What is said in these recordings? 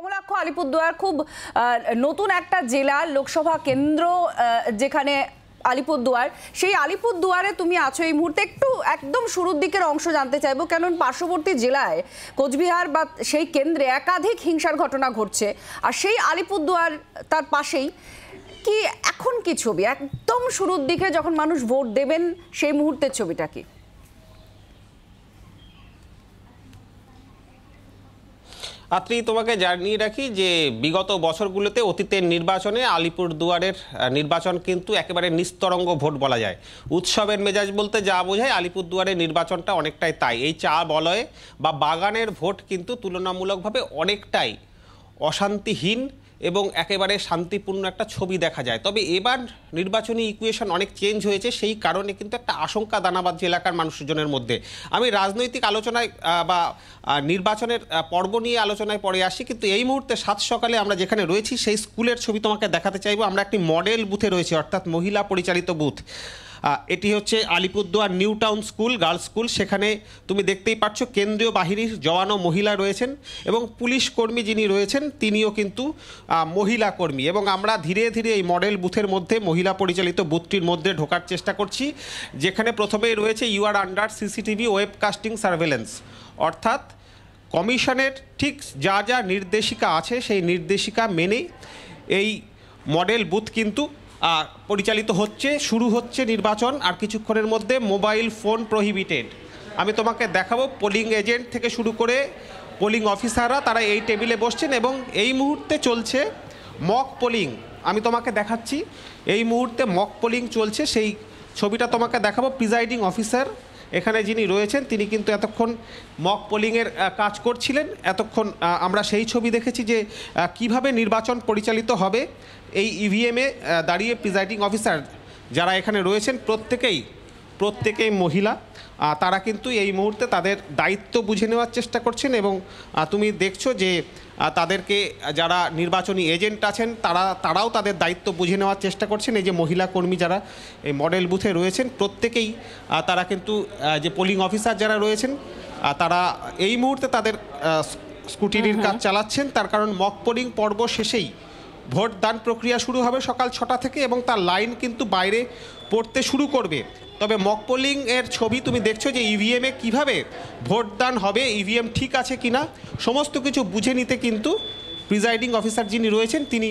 কমলাক্ষ আলিপুরদুয়ার খুব নতুন একটা জেলা লোকসভা কেন্দ্র যেখানে আলিপুরদুয়ার, সেই আলিপুরদুয়ারে তুমি আছো এই মুহূর্তে। একটু একদম শুরুর দিকের অংশ জানতে চাইবো, কারণ পার্শ্ববর্তী জেলায় কোচবিহার বা সেই কেন্দ্রে একাধিক হিংসার ঘটনা ঘটছে, আর সেই আলিপুরদুয়ার তার পাশেই। কি এখন কি ছবি একদম শুরুর দিকে যখন মানুষ ভোট দেবেন সেই মুহূর্তের ছবিটা কি? আত্রি, তোমাকে জানিয়ে রাখি যে বিগত বছরগুলোতে অতীতের নির্বাচনে আলিপুরদুয়ারের নির্বাচন কিন্তু একেবারে নিস্তরঙ্গ ভোট বলা যায়। উৎসবের মেজাজ বলতে যা বোঝায় আলিপুরদুয়ারের নির্বাচনটা অনেকটাই তাই। এই চা বলয়ে বা বাগানের ভোট কিন্তু তুলনামূলকভাবে অনেকটাই অশান্তিহীন এবং একেবারে শান্তিপূর্ণ একটা ছবি দেখা যায়। তবে এবার নির্বাচনী ইকুয়েশন অনেক চেঞ্জ হয়েছে, সেই কারণে কিন্তু একটা আশঙ্কা দানাবাঁধছে এলাকার মানুষজনের মধ্যে। আমি রাজনৈতিক আলোচনায় বা নির্বাচনের পর্ব নিয়ে আলোচনায় পরে আসি, কিন্তু এই মুহূর্তে সাত সকালে আমরা যেখানে রয়েছি সেই স্কুলের ছবি তোমাকে দেখাতে চাইবো। আমরা একটি মডেল বুথে রয়েছি, অর্থাৎ মহিলা পরিচালিত বুথ। এটি হচ্ছে Alipurduar new town school, girls school. সেখানে তুমি দেখতেই পাচ্ছ কেন্দ্রীয় বাহিনীর জওয়ান ও মহিলা রয়েছেন এবং পুলিশ কর্মী যিনি রয়েছেন তিনিও কিন্তু মহিলা কর্মী। এবং আমরা ধীরে ধীরে এই মডেল বুথের মধ্যে মহিলা পরিচালিত বুথটির মধ্যে ঢোকার চেষ্টা করছি, যেখানে প্রথমেই রয়েছে you are under CCTV webcasting surveillance, অর্থাৎ কমিশনের ঠিক যা যা নির্দেশিকা আছে সেই নির্দেশিকা মেনে এই মডেল বুথ কিন্তু পরিচালিত হচ্ছে। শুরু হচ্ছে নির্বাচন আর কিছুক্ষণের মধ্যে। Mobile phone prohibited. আমি তোমাকে দেখাবো পোলিং এজেন্ট থেকে শুরু করে পোলিং অফিসাররা তারা এই টেবিলে বসছেন এবং এই মুহূর্তে চলছে মক পোলিং। আমি তোমাকে দেখাচ্ছি এই মুহূর্তে মক পোলিং চলছে, সেই ছবিটা তোমাকে দেখাবো। প্রিজাইডিং অফিসার এখানে যিনি রয়েছেন তিনি কিন্তু এতক্ষণ মক পোলিংয়ের কাজ করছিলেন। এতক্ষণ আমরা সেই ছবি দেখেছি যে কিভাবে নির্বাচন পরিচালিত হবে। এই ইভিএমে দাঁড়িয়ে প্রিজাইডিং অফিসার যারা এখানে রয়েছেন প্রত্যেকেই মহিলা। তারা কিন্তু এই মুহূর্তে তাদের দায়িত্ব বুঝে নেওয়ার চেষ্টা করছেন এবং তুমি দেখছো যে তাদেরকে যারা নির্বাচনী এজেন্ট আছেন তারাও তাদের দায়িত্ব বুঝে নেওয়ার চেষ্টা করছেন। এই যে মহিলা কর্মী যারা এই মডেল বুথে রয়েছেন প্রত্যেকেই তারা কিন্তু যে পোলিং অফিসার যারা রয়েছেন তারা এই মুহূর্তে তাদের স্কুটিনির কাজ চালাচ্ছেন। তার কারণ মক পোলিং পর্ব শেষেই ভোটদান প্রক্রিয়া শুরু হবে সকাল 6টা থেকে এবং তার লাইন কিন্তু বাইরে পড়তে শুরু করবে। তবে মক পোলিং এর ছবি তুমি দেখছো যে ইভিএমে কিভাবে ভোটদান হবে, ইভিএম ঠিক আছে কিনা সমস্ত কিছু বুঝে নিতে কিন্তু প্রিজাইডিং অফিসার যিনি রয়েছেন তিনি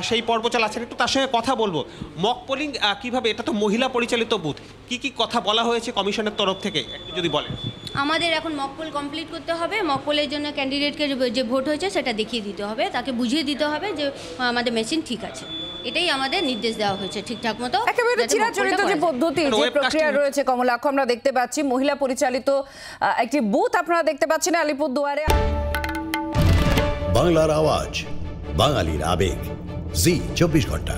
সেই পর্ব চালাচ্ছেন। একটু তার সঙ্গে কথা বলবো। মক পোলিং কীভাবে, এটা তো মহিলা পরিচালিত বুথ, কি কথা বলা হয়েছে কমিশনের তরফ থেকে একটু যদি বলেন। আমাদের এখন মক পোল কমপ্লিট করতে হবে। মক পোলের জন্য ক্যান্ডিডেটকে যে ভোট হয়েছে সেটা দেখিয়ে দিতে হবে, তাকে বুঝিয়ে দিতে হবে যে আমাদের মেশিন ঠিক আছে। এটাই আমাদের নির্দেশ দেওয়া হয়েছে ঠিকঠাক মতো। একেবারে চিরাচরিত যে পদ্ধতি, যে প্রক্রিয়া রয়েছে কমলাক্ষ, আমরা দেখতে পাচ্ছি মহিলা পরিচালিত একটি বুথ আপনারা দেখতে পাচ্ছেন আলিপুরদুয়ারে। বাংলার আওয়াজ, বাঙালির আবেগ, জি 24 ঘন্টা।